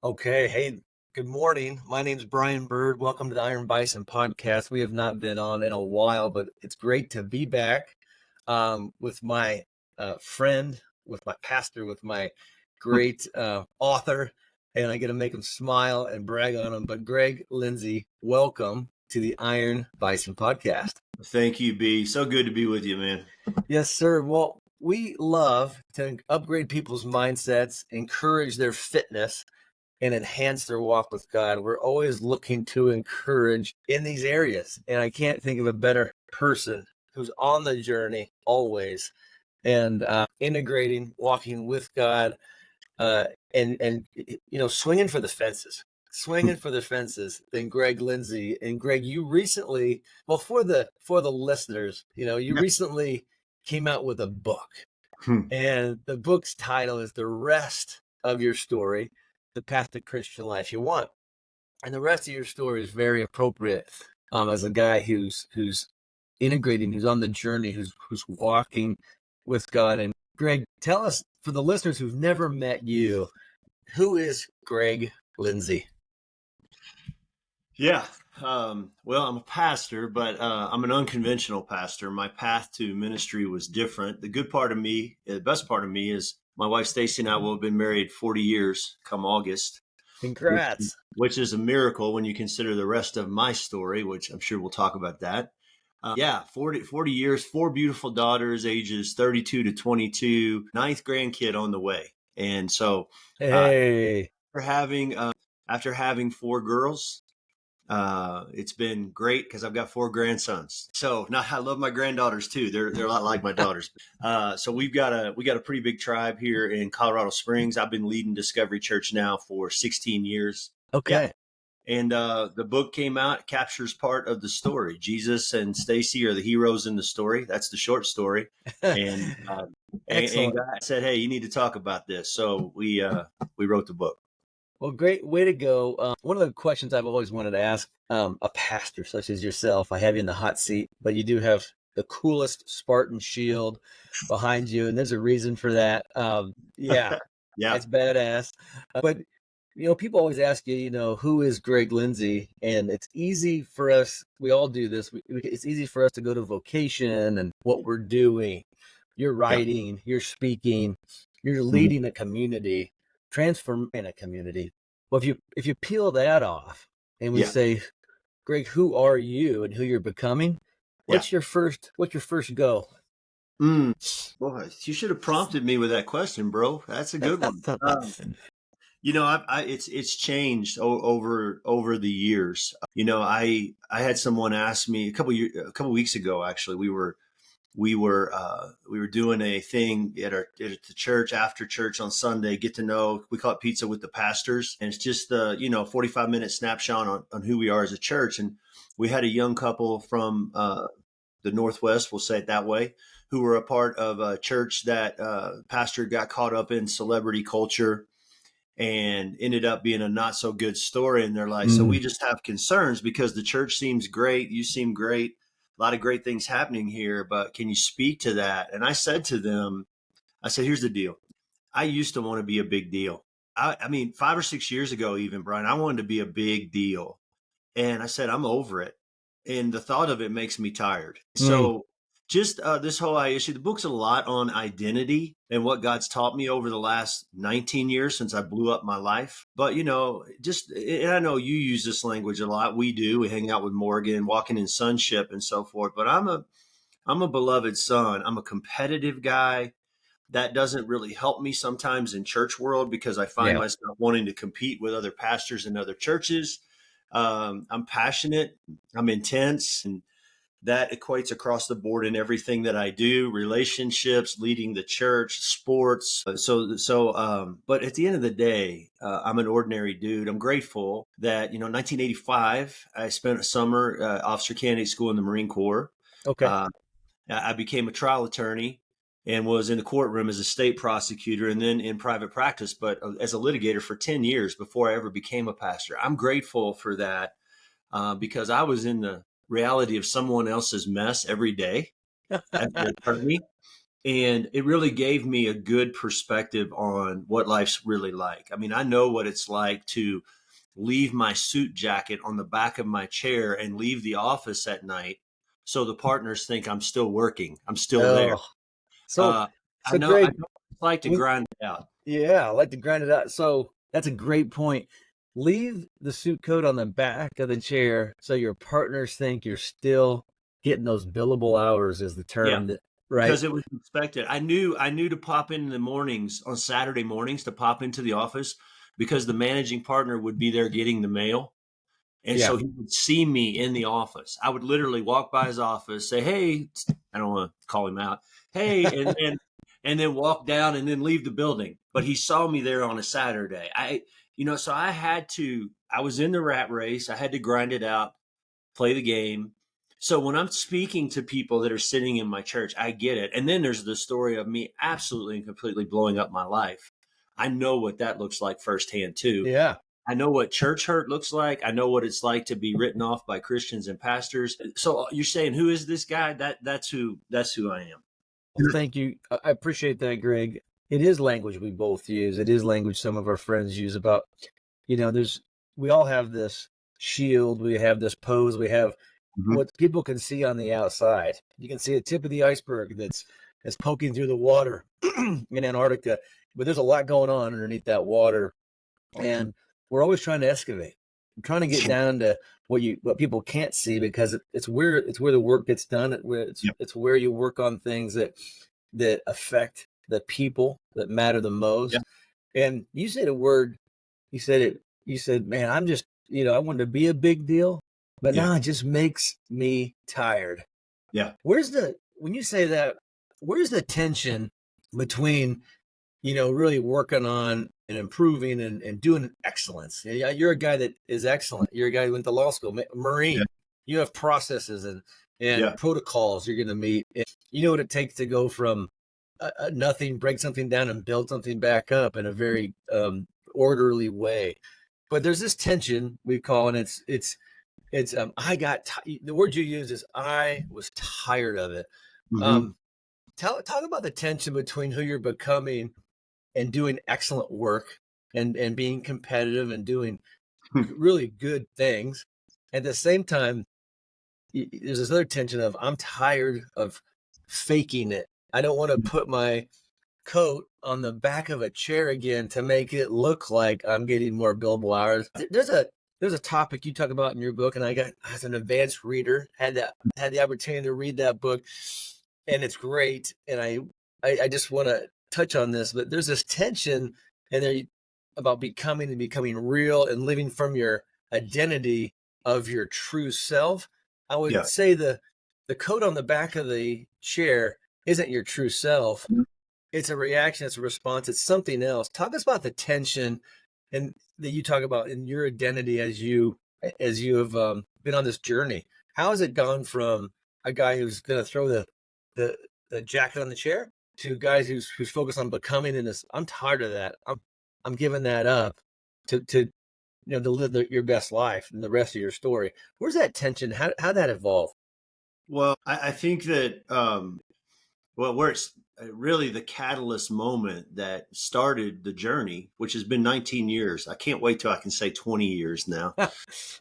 Okay. Hey, good morning. My name's Brian Bird. Welcome to the Iron Bison podcast. We have not been on in a while, but it's great to be back with my friend, with my pastor, with my great author. And I get to make him smile and brag on him. But Greg Lindsey, welcome to the Iron Bison podcast. Thank you, B. So good to be with you, man. Yes, sir. Well, we love to upgrade people's mindsets, encourage their fitness, and enhance their walk with God. We're always looking to encourage in these areas. And I can't think of a better person who's on the journey always and integrating, walking with God, and swinging for the fences. Swinging for the fences than Greg Lindsey. And Greg, you recently, well, for the listeners, you Yeah. recently came out with a book. Hmm. And the book's title is The Rest of Your Story, The Path to Christian Life You Want. And the rest of your story is very appropriate as a guy who's integrating, who's on the journey, who's walking with God. And Greg, tell us, for the listeners who've never met you, who is Greg Lindsey? Yeah. Well, I'm a pastor, but I'm an unconventional pastor. My path to ministry was different. The good part of me, the best part of me is my wife Stacy and I will have been married 40 years come August, which, Congrats. which is a miracle when you consider the rest of my story, which I'm sure we'll talk about that. Yeah, 40 years, four beautiful daughters, ages 32 to 22, ninth grandkid on the way. And so uh, Hey. after having four girls, it's been great because I've got four grandsons. So now I love my granddaughters too. They're a lot like my daughters. So we got a pretty big tribe here in Colorado Springs. I've been leading Discovery Church now for 16 years. Yeah. Okay. And the book came out, captures part of the story. Jesus and Stacy are the heroes in the story. That's the short story. And and Excellent. God said, "Hey, you need to talk about this." So we wrote the book. Well, great way to go. One of the questions I've always wanted to ask a pastor such as yourself, I have you in the hot seat, but you do have the coolest Spartan shield behind you, and there's a reason for that. Yeah, Yeah. it's badass. But people always ask you, who is Greg Lindsey? And it's easy for us. We all do this. It's easy for us to go to vocation and what we're doing. You're Yeah. writing, you're speaking, you're Mhm. leading a community, transforming a community. Well, if you peel that off and we Yeah. say, Greg, who are you and who you're becoming? Yeah. What's your first go? Mm. Boy, you should have prompted me with that question, bro. That's a good one. It's changed over the years. I had someone ask me a couple weeks ago. Actually, we were doing a thing at the church after church on Sunday. Get to know, we call it pizza with the pastors, and it's just 45-minute snapshot on who we are as a church. And we had a young couple from the Northwest, we'll say it that way, who were a part of a church that pastor got caught up in celebrity culture and ended up being a not so good story in their life. So Mm. we just have concerns because the church seems great. You seem great. A lot of great things happening here, but can you speak to that? And I said to them, I said, here's the deal. I used to want to be a big deal. I mean, 5 or 6 years ago, even Brian, I wanted to be a big deal. And I said, I'm over it. And the thought of it makes me tired. Mm. So just this whole issue, the book's a lot on identity and what God's taught me over the last 19 years since I blew up my life. But, and I know you use this language a lot. We do. We hang out with Morgan, walking in sonship and so forth. But I'm a beloved son. I'm a competitive guy. That doesn't really help me sometimes in church world because I find Yeah. myself wanting to compete with other pastors in other churches. I'm passionate, I'm intense, and that equates across the board in everything that I do: relationships, leading the church, sports. But at the end of the day, I'm an ordinary dude. I'm grateful that 1985, I spent a summer officer candidate school in the Marine Corps. Okay. Uh, I became a trial attorney and was in the courtroom as a state prosecutor and then in private practice, but as a litigator for 10 years before I ever became a pastor. I'm grateful for that because I was in the reality of someone else's mess every day as an attorney. And it really gave me a good perspective on what life's really like. I mean, I know what it's like to leave my suit jacket on the back of my chair and leave the office at night so the partners think I'm still working. I'm still there. Oh, so Uh, so I Greg, know what it's like to when, grind it out. yeah, I like to grind it out. So that's a great point. Leave the suit coat on the back of the chair so your partners think you're still getting those billable hours, is the Yeah, term that, right? because it was expected. I knew to pop in the mornings on Saturday mornings to pop into the office because the managing partner would be there getting the mail. And Yeah. so he would see me in the office. I would literally walk by his office, say, "Hey," I don't want to call him out. "Hey," and then walk down and then leave the building. But he saw me there on a Saturday. So I was in the rat race. I had to grind it out, play the game. So when I'm speaking to people that are sitting in my church, I get it. And then there's the story of me absolutely and completely blowing up my life. I know what that looks like firsthand too. Yeah. I know what church hurt looks like. I know what it's like to be written off by Christians and pastors. So you're saying, who is this guy? That's who I am. Well, thank you. I appreciate that, Greg. It is language we both use. It is language some of our friends use about, we all have this shield, we have this pose, we have Mhm. what people can see on the outside. You can see the tip of the iceberg that's poking through the water in Antarctica, but there's a lot going on underneath that water, and we're always trying to excavate. I'm trying to get down to what people can't see, because it's where the work gets done. Yep. It's where you work on things that affect the people that matter the most. Yep. And you said a word. You said it. You said, "Man, I'm just I wanted to be a big deal, but Yeah. now it just makes me tired." Yeah. When you say that, where's the tension between really working on and improving and doing excellence? Yeah, you're a guy that is excellent. You're a guy who went to law school, Yeah. Marine. You have processes and Yeah. protocols you're going to meet. And you know what it takes to go from nothing, break something down, and build something back up in a very orderly way. But there's this tension we call, and it's the word you use is I was tired of it. Hmm. Um, talk about the tension between who you're becoming and doing excellent work and being competitive and doing really good things. At the same time, there's this other tension of I'm tired of faking it. I don't want to put my coat on the back of a chair again to make it look like I'm getting more billable hours. There's a topic you talk about in your book, and I got, as an advanced reader, had the opportunity to read that book, and it's great. And I just want to touch on this, but there's this tension and there about becoming real and living from your identity of your true self. I would Yeah. say the coat on the back of the chair isn't your true self. It's a reaction, it's a response, it's something else. Talk us about the tension and that you talk about in your identity as you have been on this journey. How has it gone from a guy who's going to throw the the jacket on the chair to guys who's focused on becoming in this? I'm tired of that. I'm giving that up to to live your best life and the rest of your story. Where's that tension? How that evolve? Well, I think that where it's really the catalyst moment that started the journey, which has been 19 years. I can't wait till I can say 20 years now,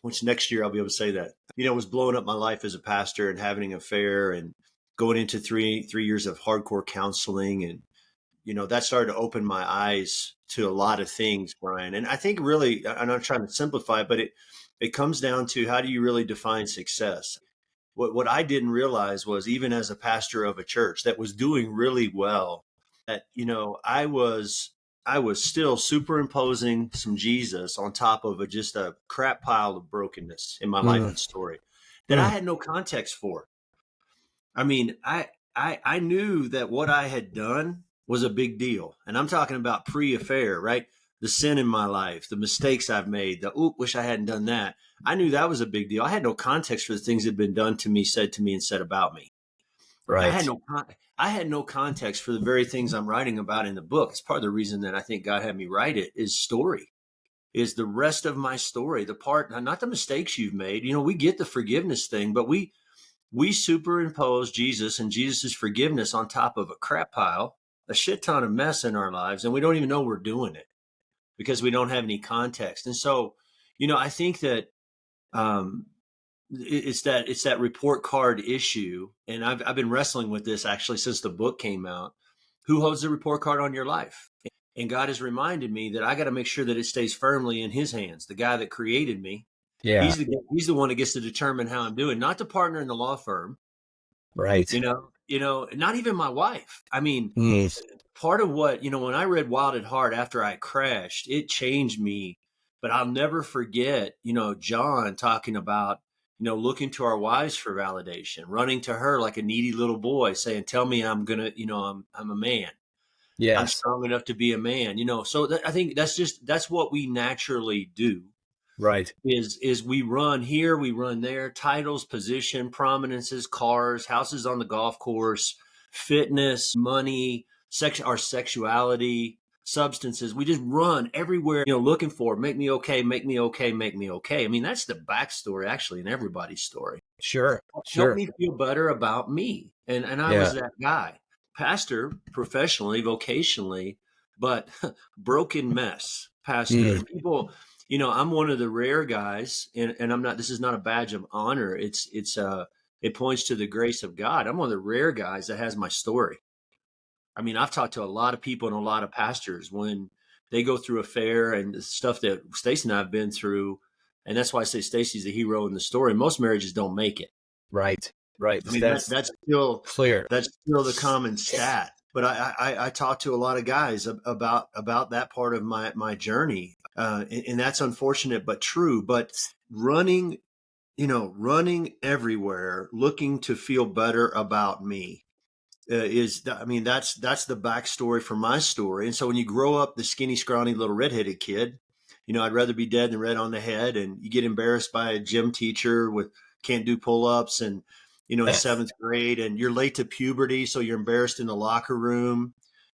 which next year I'll be able to say that. It was blowing up my life as a pastor and having an affair and going into three years of hardcore counseling. And, that started to open my eyes to a lot of things, Brian. And I think really, I'm not trying to simplify it, but it comes down to, how do you really define success? What I didn't realize was, even as a pastor of a church that was doing really well, that I was still superimposing some Jesus on top of just a crap pile of brokenness in my life Mm, and story that I mm, had no context for. I mean, I knew that what I had done was a big deal, and I'm talking about pre-affair, right? The sin in my life, the mistakes I've made, wish I hadn't done that. I knew that was a big deal. I had no context for the things that had been done to me, said to me, and said about me. right. I had no context for the very things I'm writing about in the book. It's part of the reason that I think God had me write it. Is story, is the rest of my story, the part, not the mistakes you've made. We get the forgiveness thing, but we superimpose Jesus and Jesus's forgiveness on top of a crap pile, a shit ton of mess in our lives, and we don't even know we're doing it because we don't have any context. And so, I think that um, it's that report card issue, and I've been wrestling with this actually since the book came out. Who holds the report card on your life? And God has reminded me that I got to make sure that it stays firmly in His hands. The guy that created me, Yeah. he's the one that gets to determine how I'm doing, not the partner in the law firm. Right. Not even my wife. I mean, Mm. part of what, when I read Wild at Heart after I crashed, it changed me. But I'll never forget, John talking about, looking to our wives for validation, running to her like a needy little boy saying, tell me I'm going to, I'm a man. I'm Yes. strong enough to be a man, So I think that's what we naturally do Right. is we run here, we run there, titles, position, prominences, cars, houses on the golf course, fitness, money, our sexuality, substances. We just run everywhere, looking for make me okay, make me okay, make me okay. I mean, that's the backstory actually in everybody's story. Sure. Help Sure. me feel better about me. And I was Yeah. that guy. Pastor professionally, vocationally, but broken mess pastor. Mm. And people, I'm one of the rare guys, and I'm not, this is not a badge of honor. It points to the grace of God. I'm one of the rare guys that has my story. I mean, I've talked to a lot of people and a lot of pastors when they go through affair and the stuff that Stacy and I have been through. And that's why I say Stacy's the hero in the story. Most marriages don't make it. Right. Right. I mean, That's that's still clear. the common stat. But I talk to a lot of guys about that part of my journey, and that's unfortunate but true. But running, running everywhere, looking to feel better about me, that's the backstory for my story. And so when you grow up the skinny, scrawny little redheaded kid, I'd rather be dead than red on the head. And you get embarrassed by a gym teacher with can't do pull-ups and, in seventh grade, and you're late to puberty. So you're embarrassed in the locker room.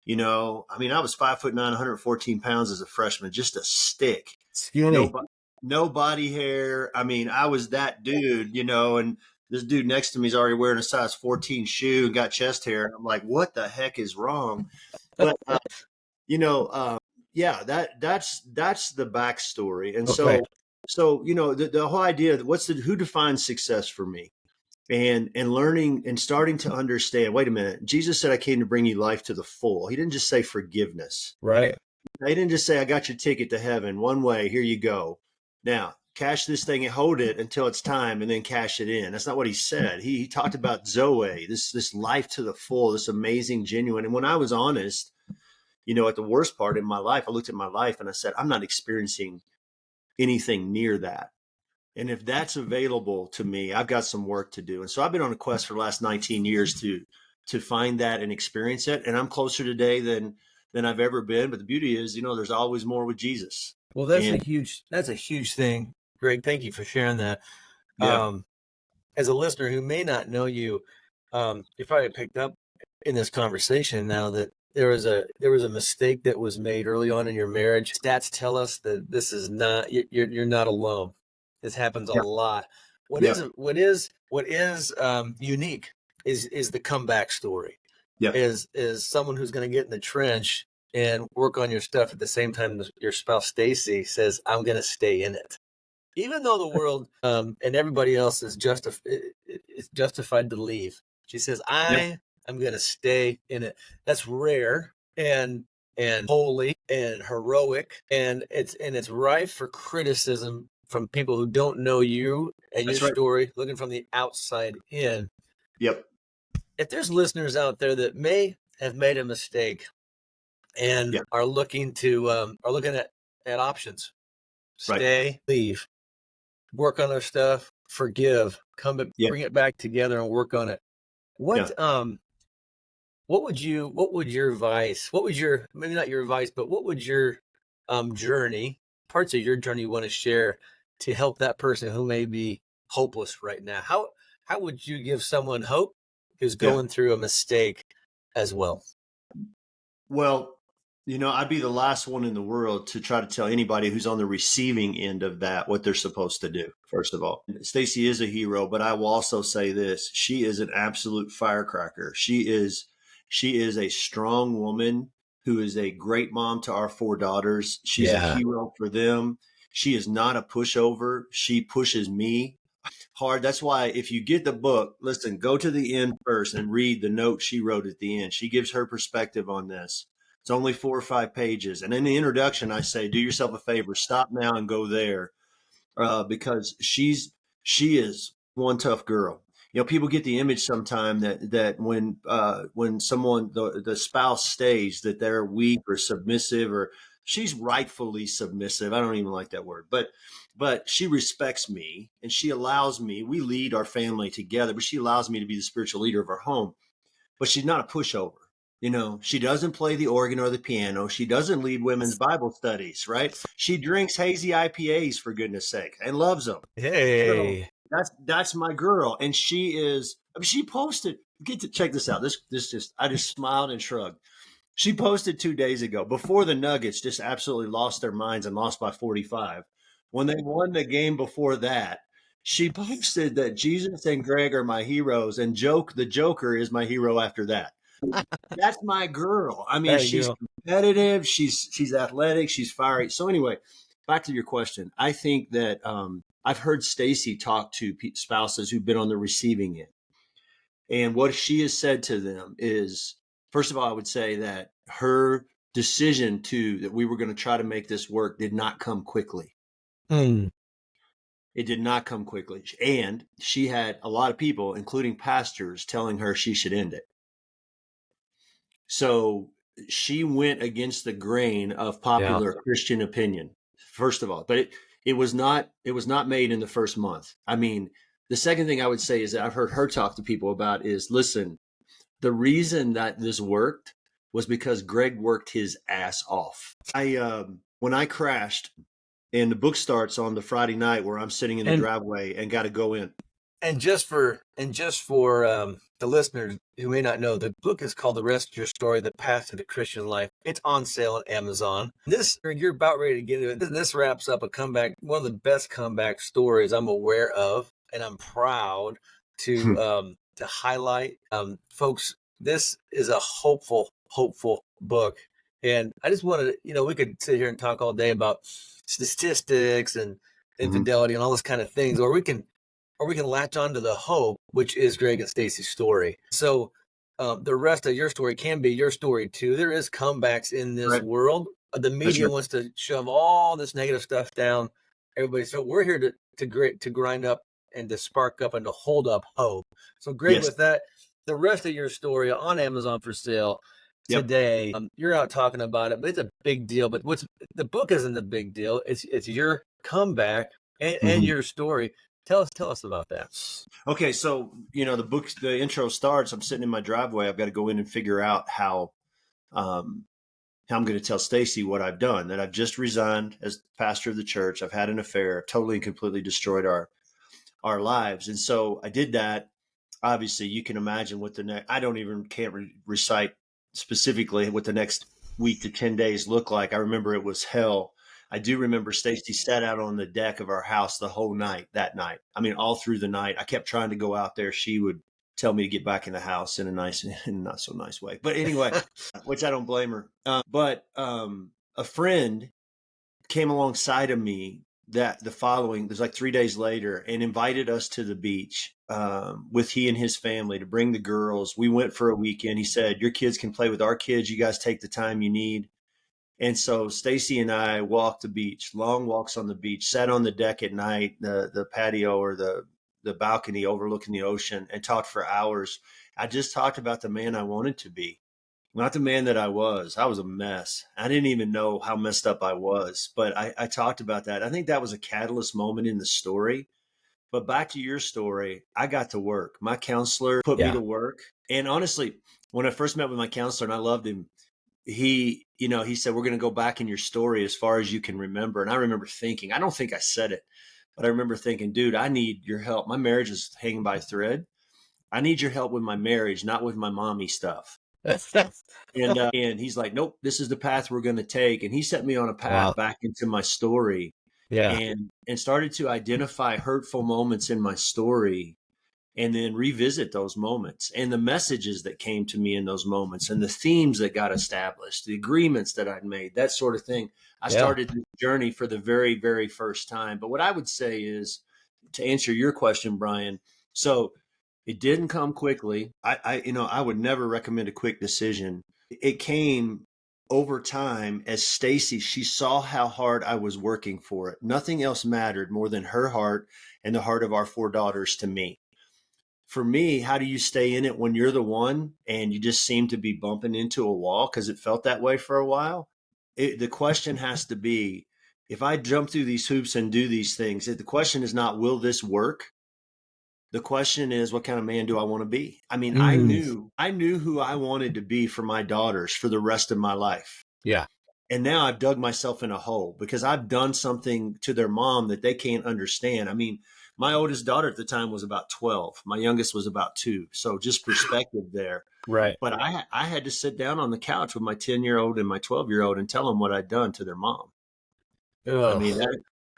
I was 5'9", 114 pounds as a freshman, just a stick. Skinny. No body hair. I mean, I was that dude, and this dude next to me is already wearing a size 14 shoe and got chest hair. And I'm like, what the heck is wrong? But, yeah, that's the backstory. And Okay. the whole idea that who defines success for me, and learning and starting to understand, wait a minute, Jesus said, I came to bring you life to the full. He didn't just say forgiveness. Right. He didn't just say, I got your ticket to heaven one way. Here you go. Now cash this thing and hold it until it's time and then cash it in. That's not what he said. He talked about Zoe, this life to the full, this amazing, genuine. And when I was honest, at the worst part in my life, I looked at my life and I said, I'm not experiencing anything near that. And if that's available to me, I've got some work to do. And so I've been on a quest for the last 19 years to find that and experience it. And I'm closer today than I've ever been. But the beauty is, there's always more with Jesus. Well, that's a huge thing, Greg. Thank you for sharing that. Yeah. As a listener who may not know you, you probably picked up in this conversation now that there was a mistake that was made early on in your marriage. Stats tell us that this is not you're not alone. This happens a Yeah. lot. What Yeah. is unique is the comeback story. Yeah. Is someone who's going to get in the trench and work on your stuff at the same time your spouse Stacy says, I'm going to stay in it. Even though the world and everybody else is justified to leave. She says, I am going to stay in it. That's rare and holy and heroic, and it's rife for criticism from people who don't know you and your story, looking from the outside in. Yep. If there's listeners out there that may have made a mistake and are looking at options, stay, leave, work on their stuff, forgive, bring it back together and work on it. What would your advice, maybe not your advice, but what would your journey, parts of your journey you want to share to help that person who may be hopeless right now? How would you give someone hope who's going through a mistake as well? Well, I'd be the last one in the world to try to tell anybody who's on the receiving end of that what they're supposed to do. First of all, Stacy is a hero, but I will also say this: she is an absolute firecracker. She is a strong woman who is a great mom to our four daughters. She's a Yeah. hero for them. She is not a pushover. She pushes me hard. That's why if you get the book, listen, go to the end first and read the note she wrote at the end. She gives her perspective on this. It's only 4 or 5 pages. And in the introduction, I say, do yourself a favor, stop now and go there, because she is one tough girl. People get the image sometime that when someone the spouse stays that they're weak or submissive, or she's rightfully submissive. I don't even like that word, but she respects me and she allows me. We lead our family together, but she allows me to be the spiritual leader of our home. But she's not a pushover. She doesn't play the organ or the piano. She doesn't lead women's Bible studies, right? She drinks hazy IPAs, for goodness sake, and loves them. So Hey. that's my girl. And she is, I mean, she posted, get to check this out. I just smiled and shrugged. She posted 2 days ago before the Nuggets just absolutely lost their minds and lost by 45. When they won the game before that, she posted that Jesus and Greg are my heroes, and the Joker is my hero after that. That's my girl. I mean, There you she's go. competitive, she's athletic, she's fiery. So anyway, back to your question. I think that I've heard Stacy talk to spouses who've been on the receiving end, and what she has said to them is, first of all, I would say that her decision that we were going to try to make this work did not come quickly. Hmm. It did not come quickly. And she had a lot of people, including pastors, telling her she should end it. So she went against the grain of Yeah. popular Christian opinion, first of all. But it was not made in the first month. I mean, the second thing I would say is that I've heard her talk to people about is, listen, the reason that this worked was because Greg worked his ass off. When I crashed, and the book starts on the Friday night where I'm sitting in the And driveway and got to go in. and just for the listeners who may not know, the book is called "The Rest of Your Story: The Path to the Christian Life." It's on sale on Amazon. You're about ready to get into it. This wraps up one of the best comeback stories I'm aware of, and I'm proud to highlight. Folks, this is a hopeful book, and I just wanted we could sit here and talk all day about statistics and Mhm. infidelity and all this kind of things, or we can latch on to the hope, which is Greg and Stacy's story. So the rest of your story can be your story too. There is comebacks in this Right. world. The That's media right. wants to shove all this negative stuff down everybody. So we're here to grind up and to spark up and to hold up hope. So Greg, Yes. with that, the rest of your story on Amazon for sale Yep. today. You're out talking about it, but it's a big deal. But what's the book isn't the big deal. It's your comeback and Mhm. your story. Tell us about that. Okay, so the intro starts. I'm sitting in my driveway. I've got to go in and figure out um, how I'm going to tell Stacy what I've done. That I've just resigned as pastor of the church. I've had an affair, totally and completely destroyed our lives, and so I did that. Obviously, you can imagine what the next. I don't even can't recite specifically what the next week to 10 days look like. I remember it was hell. I do remember Stacy sat out on the deck of our house the whole night that night. I mean, all through the night. I kept trying to go out there. She would tell me to get back in the house in a nice, in a not so nice way. But anyway, which I don't blame her. But a friend came alongside of me there's like 3 days later, and invited us to the beach with he and his family to bring the girls. We went for a weekend. He said, your kids can play with our kids. You guys take the time you need. And so Stacy and I walked the beach, long walks on the beach, sat on the deck at night, the patio or the balcony overlooking the ocean, and talked for hours. I just talked about the man I wanted to be, not the man that I was. I was a mess. I didn't even know how messed up I was, but I talked about that. I think that was a catalyst moment in the story. But back to your story, I got to work. My counselor put me Yeah. to work. And honestly, when I first met with my counselor, and I loved him, he said, we're going to go back in your story as far as you can remember. And I remember thinking, I don't think I said it, but I remember thinking, dude, I need your help. My marriage is hanging by a thread. I need your help with my marriage, not with my mommy stuff. And he's like, nope, this is the path we're going to take. And he set me on a path Wow. back into my story, Yeah. and started to identify hurtful moments in my story, and then revisit those moments and the messages that came to me in those moments and the themes that got established, the agreements that I'd made, that sort of thing. I Yeah. started this journey for the very, very first time. But what I would say is, to answer your question, Brian, so it didn't come quickly. I would never recommend a quick decision. It came over time as Stacy, she saw how hard I was working for it. Nothing else mattered more than her heart and the heart of our four daughters to me. For me, how do you stay in it when you're the one and you just seem to be bumping into a wall? Because it felt that way for a while. The question has to be, if I jump through these hoops and do these things, the question is not, will this work? The question is, what kind of man do I want to be? I mean, Mm. I knew who I wanted to be for my daughters for the rest of my life. Yeah. And now I've dug myself in a hole because I've done something to their mom that they can't understand. I mean, my oldest daughter at the time was about 12. My youngest was about 2. So just perspective there. Right. But I had to sit down on the couch with my 10-year-old and my 12-year-old and tell them what I'd done to their mom. I Oh. mean,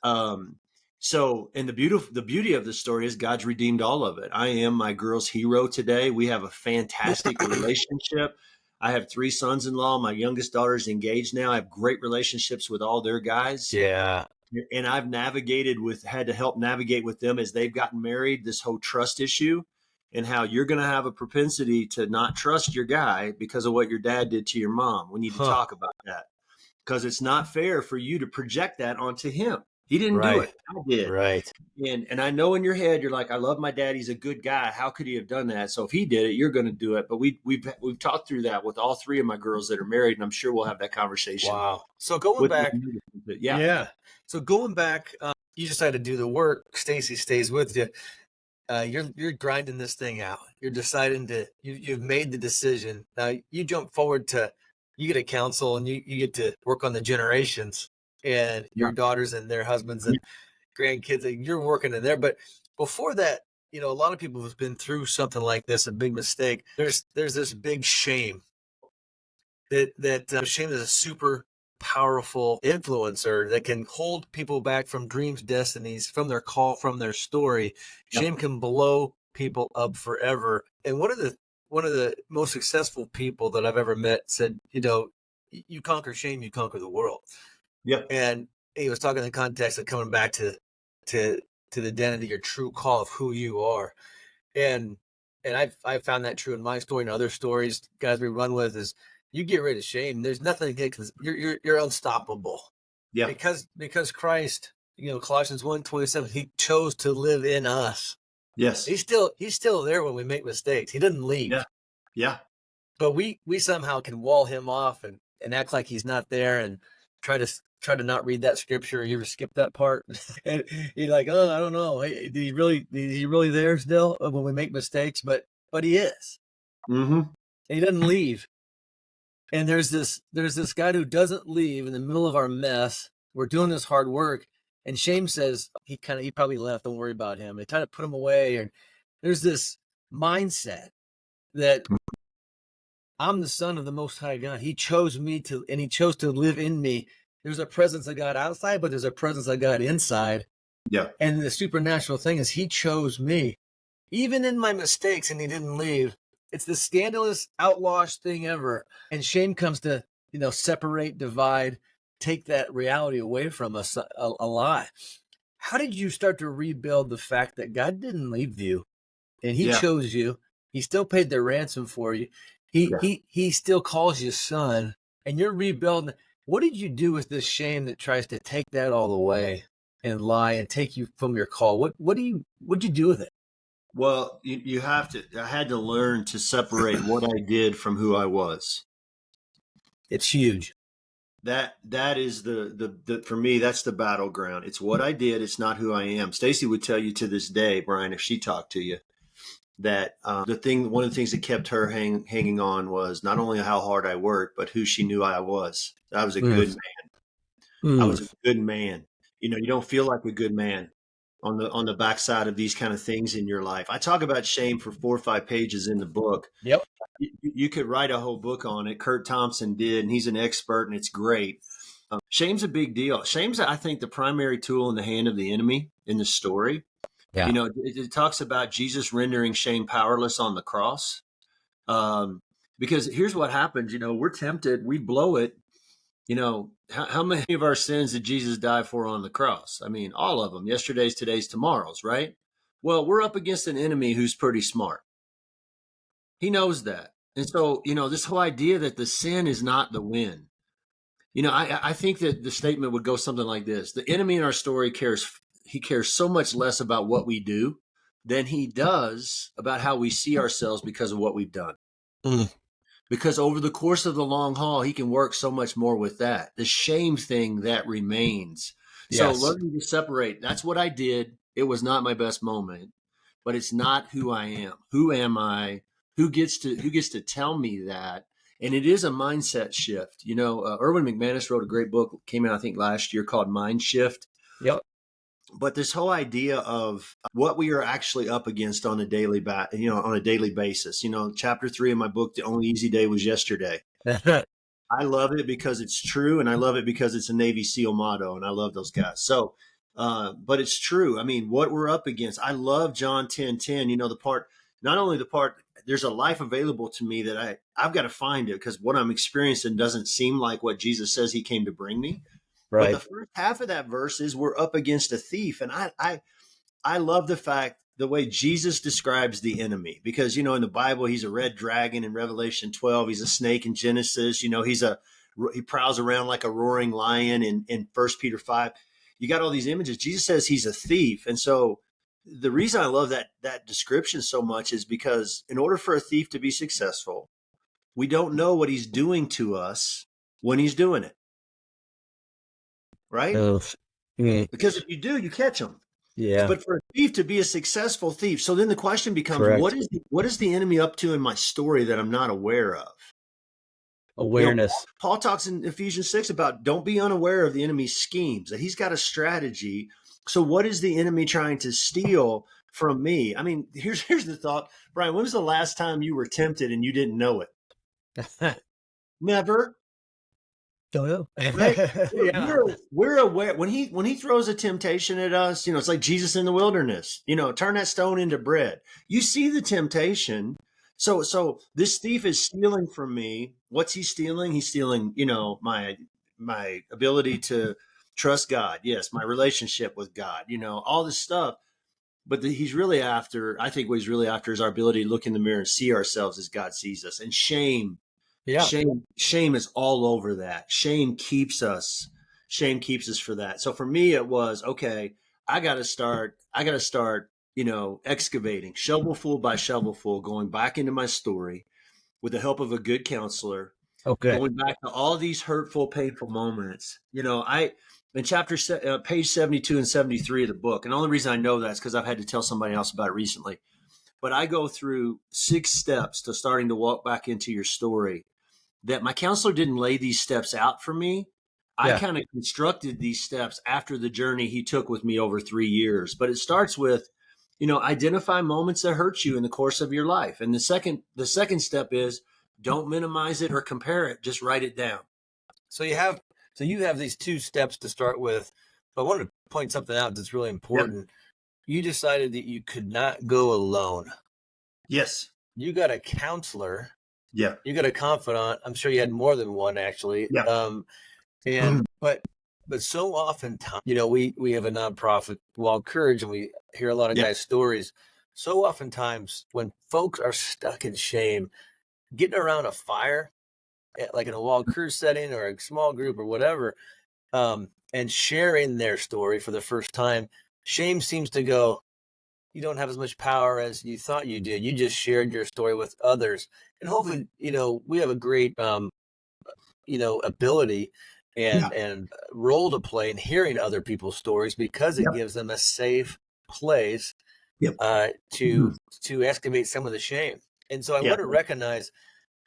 um, and the beauty of the story is God's redeemed all of it. I am my girl's hero today. We have a fantastic relationship. I have 3 sons-in-law. My youngest daughter's engaged now. I have great relationships with all their guys. Yeah. And I've had to help navigate with them as they've gotten married, this whole trust issue, and how you're going to have a propensity to not trust your guy because of what your dad did to your mom. We need to Huh. talk about that, because it's not fair for you to project that onto him. He didn't do Right. it. I did. Right. And I know in your head you're like, I love my dad. He's a good guy. How could he have done that? So if he did it, you're going to do it. But we've talked through that with all 3 of my girls that are married, and I'm sure we'll have that conversation Wow. So going with back, you. Yeah. yeah. So going back, you decided to do the work. Stacy stays with you. You're grinding this thing out. You're deciding you've made the decision. Now you jump forward to you get a counsel and you get to work on the generations and Yeah. your daughters and their husbands and grandkids, and you're working in there. But before that, a lot of people have been through something like this, a big mistake. There's this big shame that shame is a super powerful influencer that can hold people back from dreams, destinies, from their call, from their story. Yeah. Shame can blow people up forever. And one of the most successful people that I've ever met said, you conquer shame, you conquer the world. Yeah. And he was talking in the context of coming back to the identity, your true call of who you are. And I've found that true in my story and other stories, guys we run with, is you get rid of shame. There's nothing to get, because you're unstoppable. Yeah. Because Christ, Colossians 1:27, he chose to live in us. Yes. He's still there when we make mistakes. He doesn't leave. Yeah. Yeah. But we somehow can wall him off and act like he's not there and try to not read that scripture. You skip that part. And you're like, oh, I don't know. Hey, is he really there still when we make mistakes? But he is. Mm-hmm. And he doesn't leave. And there's this guy who doesn't leave in the middle of our mess. We're doing this hard work. And shame says he probably left. Don't worry about him. They try to put him away. And there's this mindset that I'm the son of the Most High God. He chose me and he chose to live in me. There's a presence of God outside, but there's a presence of God inside. Yeah. And the supernatural thing is he chose me, even in my mistakes, and he didn't leave. It's the scandalous, outlawish thing ever. And shame comes to, separate, divide, take that reality away from us a lot. How did you start to rebuild the fact that God didn't leave you and he chose you? He still paid the ransom for you. He still calls you son, and you're rebuilding. What did you do with this shame that tries to take that all away and lie and take you from your call? What'd you do with it? Well, I had to learn to separate what I did from who I was. It's huge. That is for me, that's the battleground. It's what I did. It's not who I am. Stacy would tell you to this day, Brian, if she talked to you, that one of the things that kept her hanging on was not only how hard I worked, but who she knew I was. I was a good man. I was a good man. You don't feel like a good man on the backside of these kind of things in your life. I talk about shame for 4 or 5 pages in the book. Yep. You could write a whole book on it. Kurt Thompson did, and he's an expert, and it's great. Shame's a big deal. Shame's, I think, the primary tool in the hand of the enemy in the story. Yeah. It talks about Jesus rendering shame powerless on the cross. Because here's what happens, we're tempted, we blow it. How many of our sins did Jesus die for on the cross? I mean, all of them, yesterday's, today's, tomorrow's, right? Well, we're up against an enemy who's pretty smart. He knows that. And so, this whole idea that the sin is not the win. I think that the statement would go something like this. The enemy in our story cares so much less about what we do than he does about how we see ourselves because of what we've done. Mm. Because over the course of the long haul, he can work so much more with that. The shame thing that remains. Yes. So learning to separate. That's what I did. It was not my best moment, but it's not who I am. Who am I? Who gets to tell me that? And it is a mindset shift. Erwin McManus wrote a great book, came out, I think, last year, called Mind Shift. Yep. But this whole idea of what we are actually up against on a daily basis. Chapter 3 of my book, The Only Easy Day Was Yesterday. I love it because it's true, and I love it because it's a Navy SEAL motto, and I love those guys. So, but it's true. I mean, what we're up against. I love John 10:10. The part, not only the part, there's a life available to me that I've got to find it, because what I'm experiencing doesn't seem like what Jesus says he came to bring me. Right. But the first half of that verse is we're up against a thief. And I love the way Jesus describes the enemy, because, in the Bible, he's a red dragon in Revelation 12. He's a snake in Genesis. He prowls around like a roaring lion in 1 Peter 5. You got all these images. Jesus says he's a thief. And so the reason I love that description so much is because in order for a thief to be successful, we don't know what he's doing to us when he's doing it. Right? Because if you do, you catch them. Yeah. But for a thief to be a successful thief, so then the question becomes, Correct. what is the enemy up to in my story that I'm not aware of? Awareness. Paul talks in Ephesians 6 about don't be unaware of the enemy's schemes, that he's got a strategy. So what is the enemy trying to steal from me? I mean, here's the thought. Brian, when was the last time you were tempted and you didn't know it? Never. Don't know. Right? Yeah. We're aware when he throws a temptation at us, it's like Jesus in the wilderness, turn that stone into bread. You see the temptation. So this thief is stealing from me. What's he stealing? He's stealing, my ability to trust God. Yes, my relationship with God, all this stuff. But he's really after, I think what he's really after is our ability to look in the mirror and see ourselves as God sees us. And shame. Yeah. Shame is all over that. Shame keeps us for that. So for me, it was, okay, I got to start, excavating shovelful by shovelful, going back into my story with the help of a good counselor. Okay. Going back to all these hurtful, painful moments. In page 72 and 73 of the book, and the only reason I know that is because I've had to tell somebody else about it recently, but I go through 6 steps to starting to walk back into your story that my counselor didn't lay these steps out for me. I kind of constructed these steps after the journey he took with me over 3 years. But it starts with, identify moments that hurt you in the course of your life. And the second step is don't minimize it or compare it. Just write it down. So you have these 2 steps to start with. But I wanted to point something out that's really important. Yeah. You decided that you could not go alone. Yes. You got a counselor. Yeah. You got a confidant. I'm sure you had more than one, actually. Yeah. But so often, we have a nonprofit, Wild Courage, and we hear a lot of guys' stories. So oftentimes when folks are stuck in shame, getting around a fire, like in a Wild Courage setting or a small group or whatever, and sharing their story for the first time, shame seems to go, you don't have as much power as you thought you did. You just shared your story with others. And hopefully, we have a great, ability and role to play in hearing other people's stories, because it gives them a safe place to excavate some of the shame. And so I want to recognize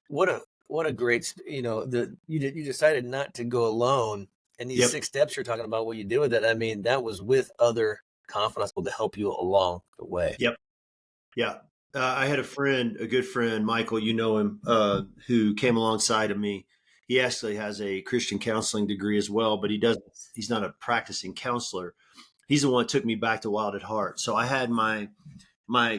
what a great, you decided not to go alone. And these 6 steps you're talking about, what you do with it, I mean, that was with other confidence to help you along the way. Yep. Yeah. I had a good friend, Michael, you know him, who came alongside of me. He actually has a Christian counseling degree as well, but he's not a practicing counselor. He's the one that took me back to Wild at Heart. So I had my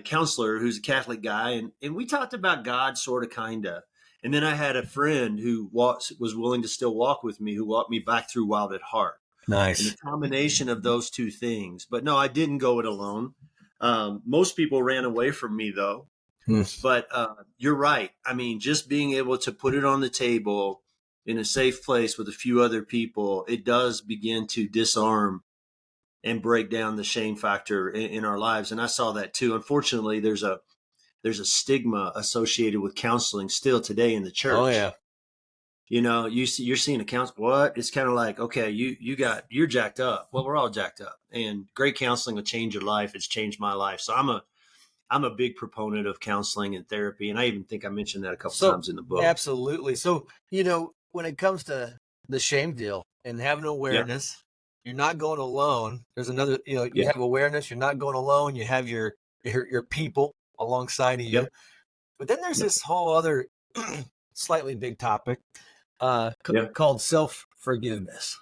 counselor who's a Catholic guy, and we talked about God sort of, kind of. And then I had a friend who was willing to still walk with me, who walked me back through Wild at Heart. And Nice. the combination of those two things. But no, I didn't go it alone. Most people ran away from me, though. Hmm. But you're right. I mean, just being able to put it on the table in a safe place with a few other people, it does begin to disarm and break down the shame factor in our lives. And I saw that too. Unfortunately, there's a stigma associated with counseling still today in the Oh church. yeah. You know, you're seeing a counselor. What? It's kind of like, okay, you're jacked up. Well, we're all jacked up, and great counseling will change your life. It's changed my life. So I'm a big proponent of counseling and therapy, and I even think I mentioned that a couple So times in the book. absolutely. So, when it comes to the shame deal and having Yeah, awareness, you're not going alone. There's another, you yeah, have awareness, you're not going alone. You have your people alongside of yep, you. But then there's yep, this whole other slightly big topic yeah. called self-forgiveness.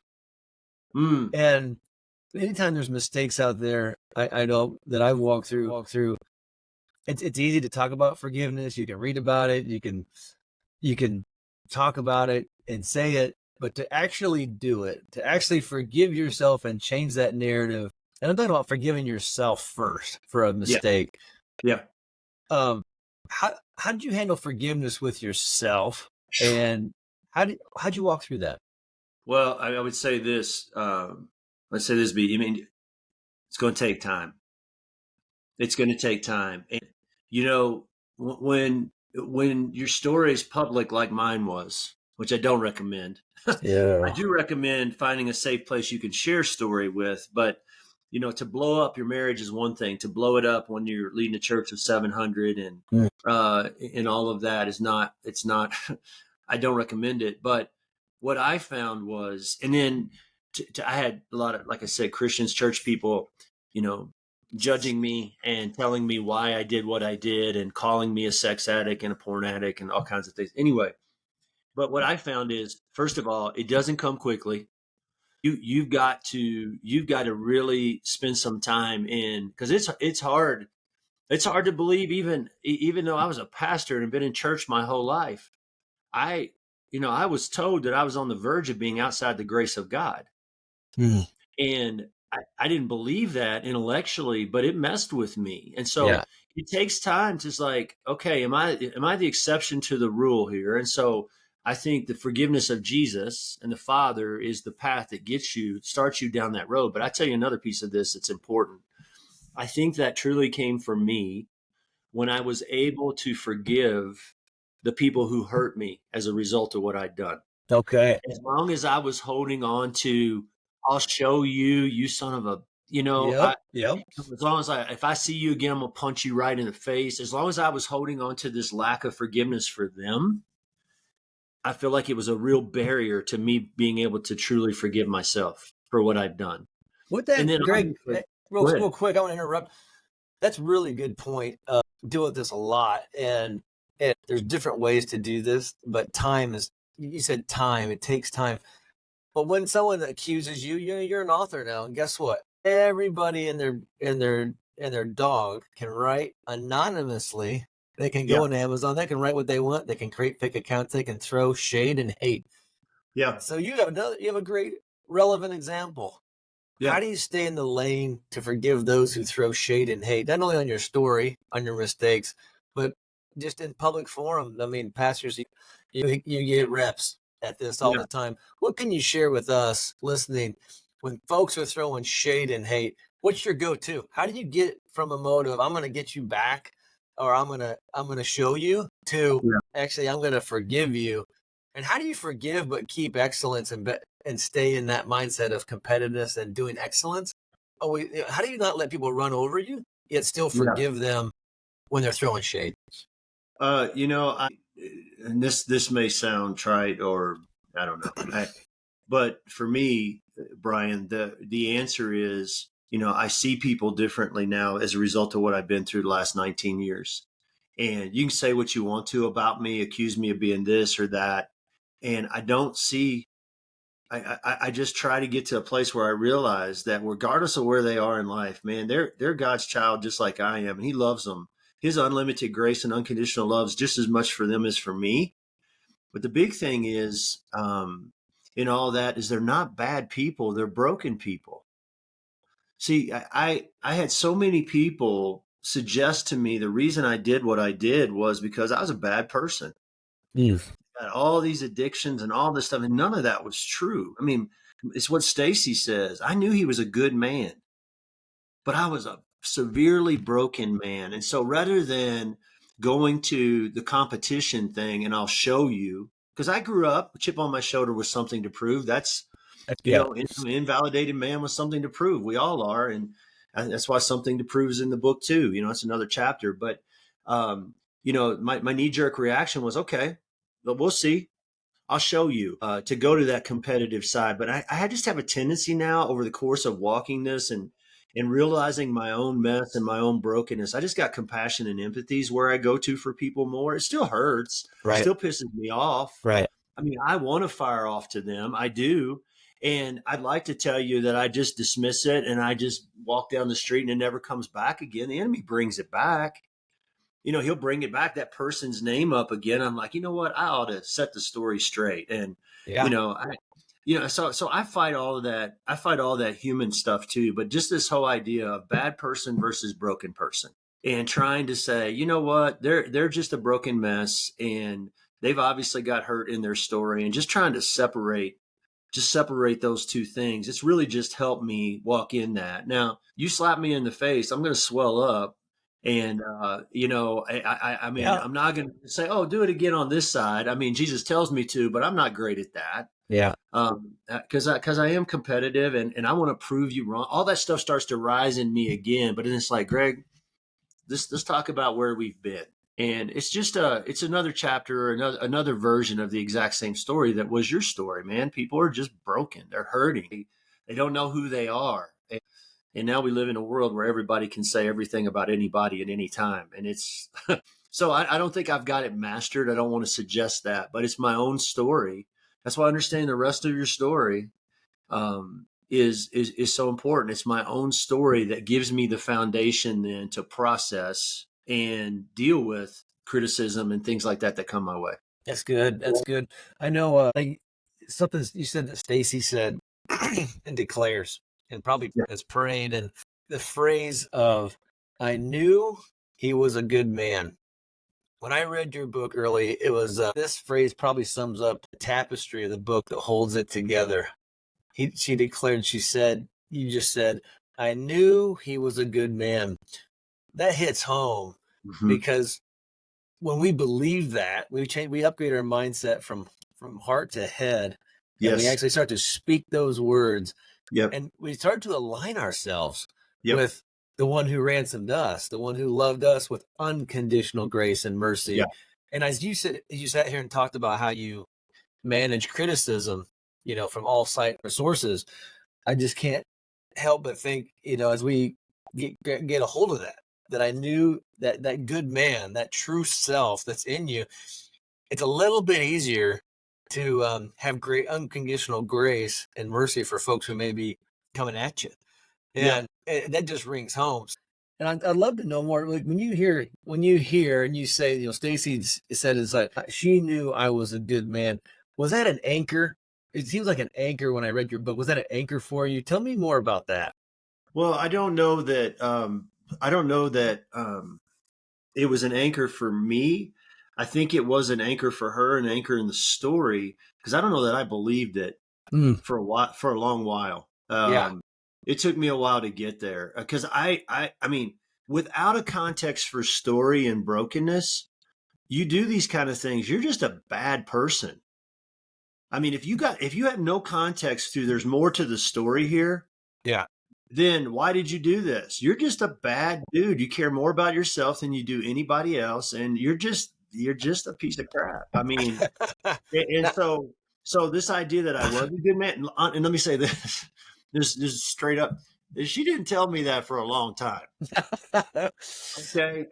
Mm, And anytime there's mistakes out there, I know that I've walked through, it's easy to talk about forgiveness. You can read about it, you can talk about it and say it, but to actually do it, to actually forgive yourself and change that narrative. And I'm talking about forgiving yourself first for a yeah, mistake. yeah. Um, how did you handle forgiveness with yourself, and how'd you walk through that? Well, I would say this. Let's say this, B. I mean, it's going to take time. It's going to take time, and you know, when your story is public, like mine was, which I don't recommend. I Yeah. do recommend finding a safe place you can share story with, but to blow up your marriage is one thing. To blow it up when you're leading a church of 700 Mm. and all of that is not. It's not. I don't recommend it. But what I found was, and then I had a lot of, like I said, Christians, church people, you know, judging me and telling me why I did what I did and calling me a sex addict and a porn addict and all kinds of things. Anyway, but what I found is, first of all, it doesn't come quickly. You've got to really spend some time in, because it's hard. It's hard to believe, even though I was a pastor and been in church my whole life. I was told that I was on the verge of being outside the grace of God. Mm. And I didn't believe that intellectually, but it messed with me. And so Yeah. it takes time to, like, okay, am I the exception to the rule here? And so I think the forgiveness of Jesus and the Father is the path that starts you down that road. But I tell you another piece of this that's important. I think that truly came from me when I was able to forgive the people who hurt me as a result of what I'd done. Okay. As long as I was holding on to, I'll show you, you son of a, Yep. Yep. as long as if I see you again, I'm gonna punch you right in the face. As long as I was holding on to this lack of forgiveness for them, I feel like it was a real barrier to me being able to truly forgive myself for what I've done. With And that, then Greg, obviously, real go ahead. real quick, I want to interrupt. That's a really good point. Deal with this a lot, and there's different ways to do this, but time is. You said time. It takes time. But when someone accuses you, you're an author now, and guess what? Everybody and their dog can write anonymously. They can Yeah, go on Amazon. They can write what they want. They can create fake accounts. They can throw shade and hate. yeah, So you have a great relevant example. How yeah, do you stay in the lane to forgive those who throw shade and hate, not only on your story, on your mistakes, but just in public forum? I mean, pastors, you get reps at this all yeah. the time. What can you share with us listening when folks are throwing shade and hate? What's your go-to? How do you get from a mode of I'm going to get you back, or I'm gonna show you, to Yeah. actually I'm going to forgive you? And how do you forgive but keep excellence and stay in that mindset of competitiveness and doing excellence? How do you not let people run over you yet still Yeah. forgive them when they're throwing shade? And this may sound trite, or I don't know. But for me, Brian, the answer is, I see people differently now as a result of what I've been through the last 19 years. And you can say what you want to about me, accuse me of being this or that. And I don't see, I just try to get to a place where I realize that regardless of where they are in life, man, they're God's child just like I am. And he loves them. His unlimited grace and unconditional love is just as much for them as for me. But the big thing is, in all that, is they're not bad people. They're broken people. See, I had so many people suggest to me the reason I did what I did was because I was a bad person. Mm. Had all these addictions and all this stuff, and none of that was true. I mean, it's what Stacy says. I knew he was a good man, but I was a severely broken man. And so rather than going to the competition thing and I'll show you, because I grew up, a chip on my shoulder was something to prove. That's, Yeah. an invalidated man with something to prove. We all are. And that's why something to prove is in the book too. It's another chapter. But, my knee jerk reaction was, okay, but we'll see. I'll show you to go to that competitive side. But I just have a tendency now over the course of walking this and realizing my own mess and my own brokenness. I just got compassion and empathy is where I go to for people more. It still hurts, Right. still pisses me off. Right. I mean, I want to fire off to them. I do. And I'd like to tell you that I just dismiss it and I just walk down the street and it never comes back again. The enemy brings it back. He'll bring it back, that person's name up again. I'm like, you know what? I ought to set the story straight. And, Yeah. so I fight all of that. I fight all that human stuff too, but just this whole idea of bad person versus broken person and trying to say, you know what, they're just a broken mess and they've obviously got hurt in their story, and just trying to separate those two things. It's really just helped me walk in that. Now, you slap me in the face, I'm going to swell up. And, I mean, Yeah. I'm not going to say, oh, do it again on this side. I mean, Jesus tells me to, but I'm not great at that. Yeah. Cause I am competitive and I want to prove you wrong. All that stuff starts to rise in me again, but then it's like, Greg, let's talk about where we've been. And it's just it's another chapter, another version of the exact same story that was your story, man. People are just broken. They're hurting. They don't know who they are. And now we live in a world where everybody can say everything about anybody at any time. And it's so I don't think I've got it mastered. I don't want to suggest that, but it's my own story. That's why understanding the rest of your story is so important. It's my own story that gives me the foundation then to process and deal with criticism and things like that come my way. That's good. That's good. I know like something you said that Stacy said and declares and probably Yeah. has prayed, and the phrase of I knew he was a good man. When I read your book early, it was this phrase probably sums up the tapestry of the book that holds it together. She declared, she said, you just said, I knew he was a good man. That hits home Mm-hmm. because when we believe that, we upgrade our mindset from heart to head, and we Yes. actually start to speak those words, Yep. and we start to align ourselves Yep. with the one who ransomed us, the one who loved us with unconditional grace and mercy. Yeah. And as you said, you sat here and talked about how you manage criticism, from all sources. I just can't help but think, as we get a hold of that I knew that good man, that true self that's in you, it's a little bit easier to have great unconditional grace and mercy for folks who may be coming at you. And that just rings home. And I'd love to know more. Like when you hear and you say, Stacy said it's like she knew I was a good man. Was that an anchor? It seems like an anchor when I read your book. Was that an anchor for you? Tell me more about that. Well, I don't know that. It was an anchor for me. I think it was an anchor for her, an anchor in the story, because I don't know that I believed it for a long while. Yeah. It took me a while to get there because I mean, without a context for story and brokenness, you do these kind of things. You're just a bad person. I mean, if you have no context to, there's more to the story here. Yeah. Then why did you do this? You're just a bad dude. You care more about yourself than you do anybody else. And you're just a piece of crap. I mean, and so this idea that I was a good man, and let me say this, this is straight up. She didn't tell me that for a long time. Okay.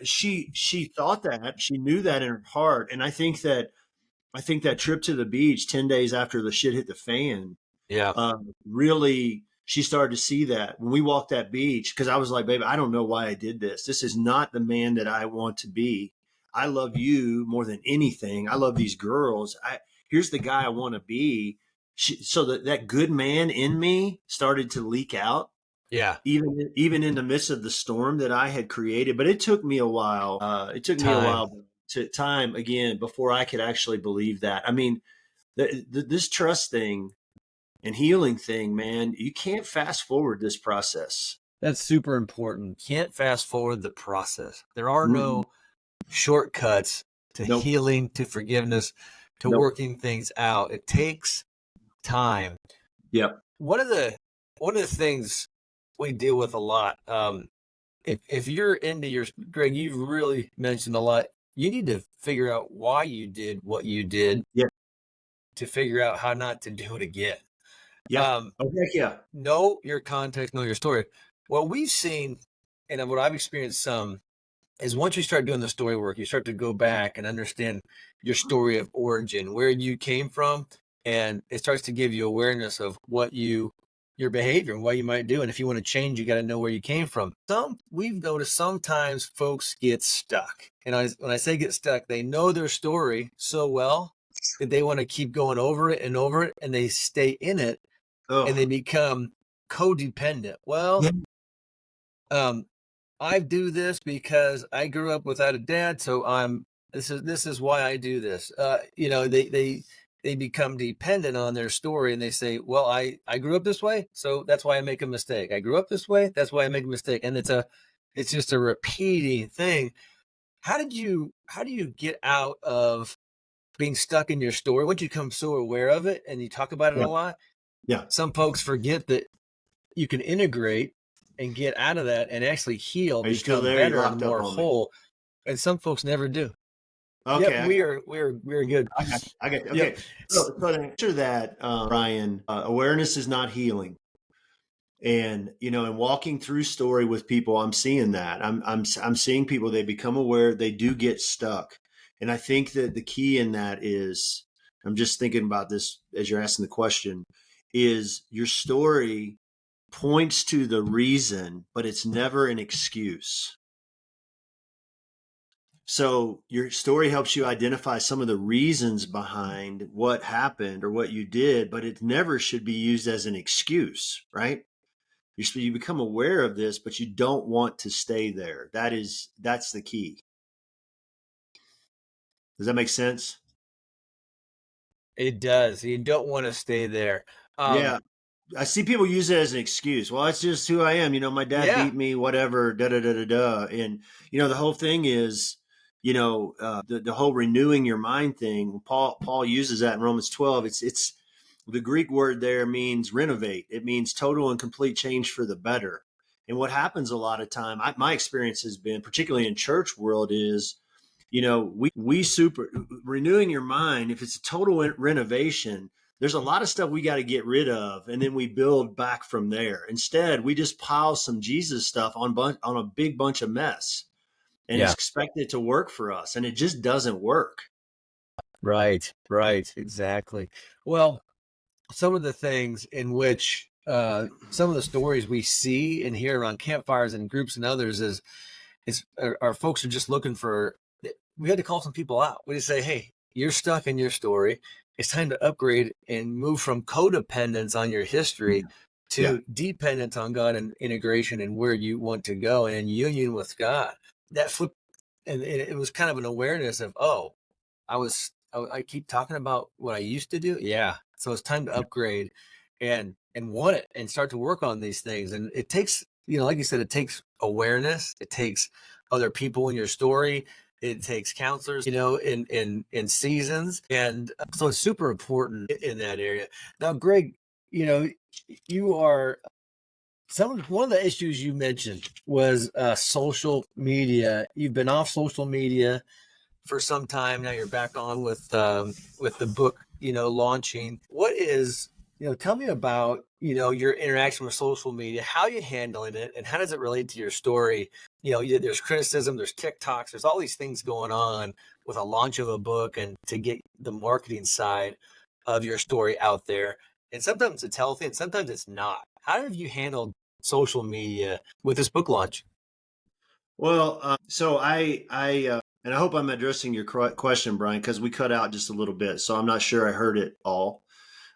She thought that, she knew that in her heart. And I think that trip to the beach 10 days after the shit hit the fan, Yeah. really, she started to see that when we walked that beach. Cause I was like, baby, I don't know why I did this. This is not the man that I want to be. I love you more than anything. I love these girls. Here's the guy I want to be. So that good man in me started to leak out, Yeah. even in the midst of the storm that I had created. But it took me a while. It took me a Time. while to time again before I could actually believe that. I mean, this trust thing and healing thing, man, you can't fast forward this process. That's super important. Can't fast forward the process. There are Mm-mm. no shortcuts to Nope. healing, to forgiveness, to Nope. working things out. It takes time. Yep. One of the things we deal with a lot, if you're into your Greg, you've really mentioned a lot. You need to figure out why you did what you did Yeah. to figure out how not to do it again. Yeah. Oh, heck yeah. Know your context, know your story. What we've seen, and what I've experienced some, is once you start doing the story work, you start to go back and understand your story of origin, where you came from, and it starts to give you awareness of your behavior and what you might do. And if you want to change, you got to know where you came from. We've noticed sometimes folks get stuck. And when I say get stuck, they know their story so well that they want to keep going over it, and they stay in it, and they Oh, become codependent. Well, yeah. um, I do this because I grew up without a dad, so this is why I do this. They become dependent on their story, and they say, well, I grew up this way, so that's why I make a mistake. I grew up this way, that's why I make a mistake. And it's just a repeating thing. How do you get out of being stuck in your story once you become so aware of it and you talk about it a Yeah. lot? Yeah. Some folks forget that you can integrate and get out of that and actually heal, Are you still become there? You better and locked up more on me. whole. And some folks never do. Yep, Okay. we're good. I got you. I got you. Yep. Okay. So to answer that, Brian, awareness is not healing. And in walking through story with people, I'm seeing that. I'm seeing people, they become aware, they do get stuck. And I think that the key in that is, I'm just thinking about this as you're asking the question, is your story points to the reason, but it's never an excuse. So your story helps you identify some of the reasons behind what happened or what you did, but it never should be used as an excuse, right? You become aware of this, but you don't want to stay there. That's the key. Does that make sense? It does. You don't want to stay there. Um, Yeah. I see people use it as an excuse. Well, that's just who I am. My dad yeah, beat me, whatever, da da da da da. And the whole thing is, the whole renewing your mind thing. Paul uses that in Romans 12. It's the Greek word there means renovate. It means total and complete change for the better. And what happens a lot of time, my experience has been, particularly in church world, is we super renewing your mind. If it's a total renovation, there's a lot of stuff we got to get rid of, and then we build back from there. Instead, we just pile some Jesus stuff on a big bunch of mess and yeah, expect it to work for us, and it just doesn't work. right, exactly. Well, some of the things in which some of the stories we see and hear around campfires and groups and others is our folks are just looking for. We had to call some people out. We just say, hey, you're stuck in your story. It's time to upgrade and move from codependence on your history Yeah. to dependence on God and integration and where you want to go and in union with God. That flip, and it was kind of an awareness of, oh, I keep talking about what I used to do. Yeah. So it's time to upgrade and want it and start to work on these things. And it takes, like you said, it takes awareness. It takes other people in your story. It takes counselors, in seasons. And so it's super important in that area. Now, Greg, you are one of the issues you mentioned was social media. You've been off social media for some time now. You're back on with the book, launching. What is Tell me about, your interaction with social media, how you handling it, and how does it relate to your story? There's criticism, there's TikToks, there's all these things going on with a launch of a book and to get the marketing side of your story out there. And sometimes it's healthy and sometimes it's not. How have you handled social media with this book launch? Well, so and I hope I'm addressing your question, Brian, because we cut out just a little bit, so I'm not sure I heard it all.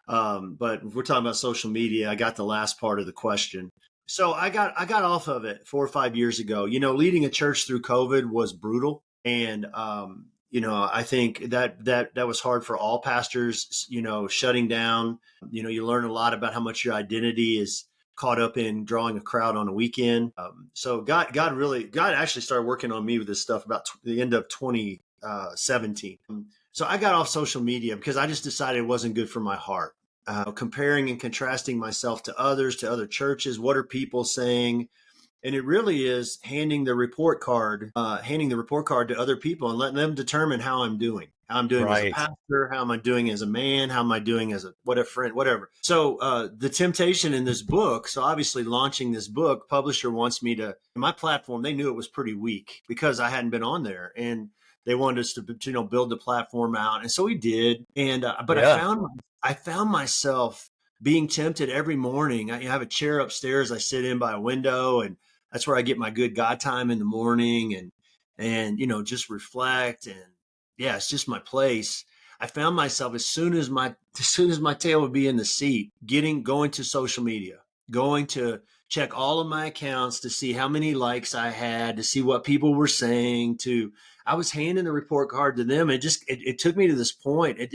But if we're talking about social media, I got the last part of the question. So I got off of it 4 or 5 years ago. Leading a church through COVID was brutal, and I think that was hard for all pastors. Shutting down. You learn a lot about how much your identity is caught up in drawing a crowd on a weekend. So God actually started working on me with this stuff about the end of 2017. So I got off social media because I just decided it wasn't good for my heart. Comparing and contrasting myself to others, to other churches. What are people saying? And it really is handing the report card to other people and letting them determine how I'm doing. How I'm doing as a Right. pastor, how am I doing as a man, how am I doing as a friend, whatever. So the temptation in this book, so obviously launching this book, publisher wants me to, my platform, they knew it was pretty weak because I hadn't been on there. And they wanted us to build the platform out. And so we did. And but Yeah. I found myself being tempted every morning. I have a chair upstairs I sit in by a window, and that's where I get my good God time in the morning, and just reflect. And yeah, it's just my place. I found myself as soon as my tail would be in the seat, going to social media, going to check all of my accounts to see how many likes I had, to see what people were saying. I was handing the report card to them. It took me to this point. It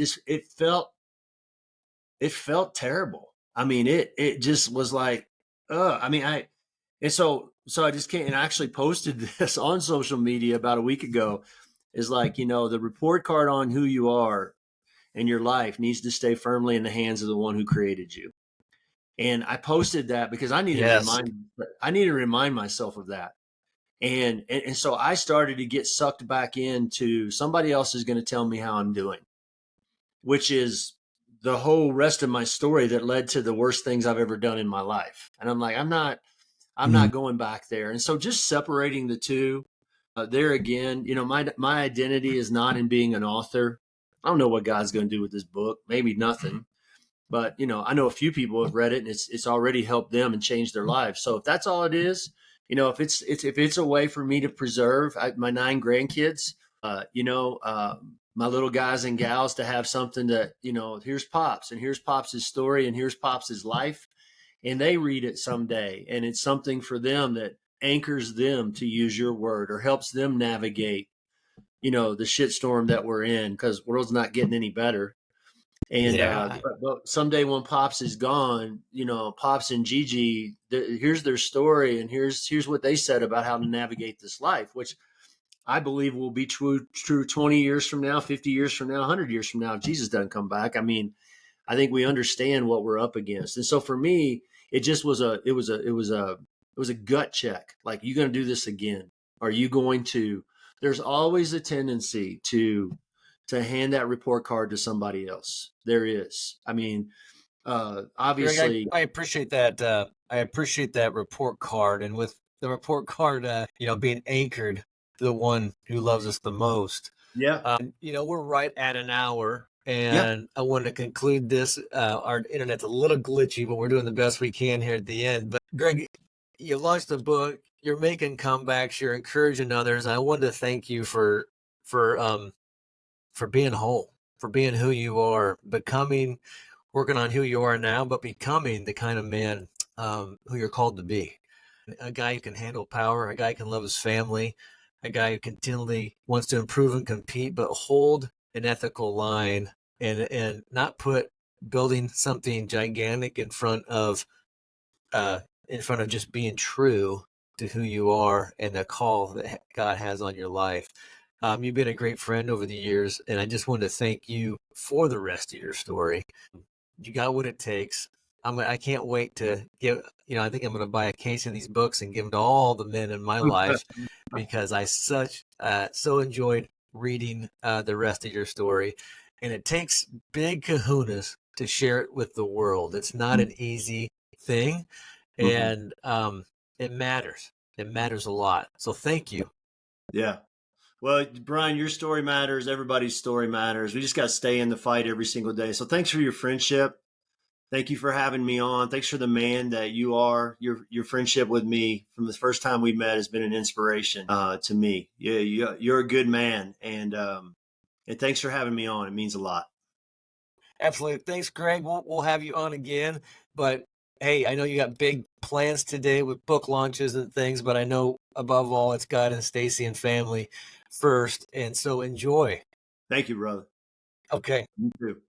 felt terrible. I mean, it just was like, I mean, so I just can't. And I actually posted this on social media about a week ago. Is like, the report card on who you are and your life needs to stay firmly in the hands of the one who created you. And I posted that because Yes. I need to remind myself of that. And so I started to get sucked back into somebody else is going to tell me how I'm doing, which is the whole rest of my story that led to the worst things I've ever done in my life. And I'm like, I'm Mhm. not going back there. And so just separating the two, there again, my identity is not in being an author. I don't know what God's going to do with this book. Maybe nothing. But I know a few people have read it and it's already helped them and changed their lives. So if that's all it is, if it's a way for me to preserve my 9 grandkids, my little guys and gals to have something that here's Pops, and here's Pops' story, and here's Pops' life, and they read it someday, and it's something for them that anchors them, to use your word, or helps them navigate the shitstorm that we're in, because world's not getting any better. And Yeah. but someday when Pops is gone, Pops and Gigi, here's their story, and here's what they said about how to navigate this life, which I believe will be true 20 years from now, 50 years from now, 100 years from now, if Jesus doesn't come back. I mean, I think we understand what we're up against. And so for me, it just was a gut check. Like, you going to do this again? Are you going to, there's always a tendency to hand that report card to somebody else. There is. I mean, Greg, obviously, I appreciate that. I appreciate that report card, and with the report card, being anchored to the one who loves us the most. yeah, We're right at an hour, yeah. and I want to conclude this. Our internet's a little glitchy, but we're doing the best we can here at the end. But Greg, you launched the book. You're making comebacks. You're encouraging others. I wanted to thank you for for being whole, for being who you are, becoming, working on who you are now, but becoming the kind of man who you're called to be. A guy who can handle power, a guy who can love his family, a guy who continually wants to improve and compete, but hold an ethical line and not put building something gigantic uh, in front of just being true to who you are and the call that God has on your life. You've been a great friend over the years, and I just wanted to thank you for the rest of your story. You got what it takes. I can't wait to give. I think I'm going to buy a case of these books and give them to all the men in my life because I so enjoyed reading the rest of your story. And it takes big kahunas to share it with the world. It's not an easy thing, Mhm. and it matters. It matters a lot. So thank you. Yeah. Well, Brian, your story matters. Everybody's story matters. We just got to stay in the fight every single day. So thanks for your friendship. Thank you for having me on. Thanks for the man that you are. Your friendship with me from the first time we met has been an inspiration to me. Yeah, you're a good man, and thanks for having me on. It means a lot. Absolutely. Thanks, Greg. We'll have you on again. But hey, I know you got big plans today with book launches and things, but I know above all, it's God and Stacy and family first. And so enjoy. Thank you, brother. Okay. You too.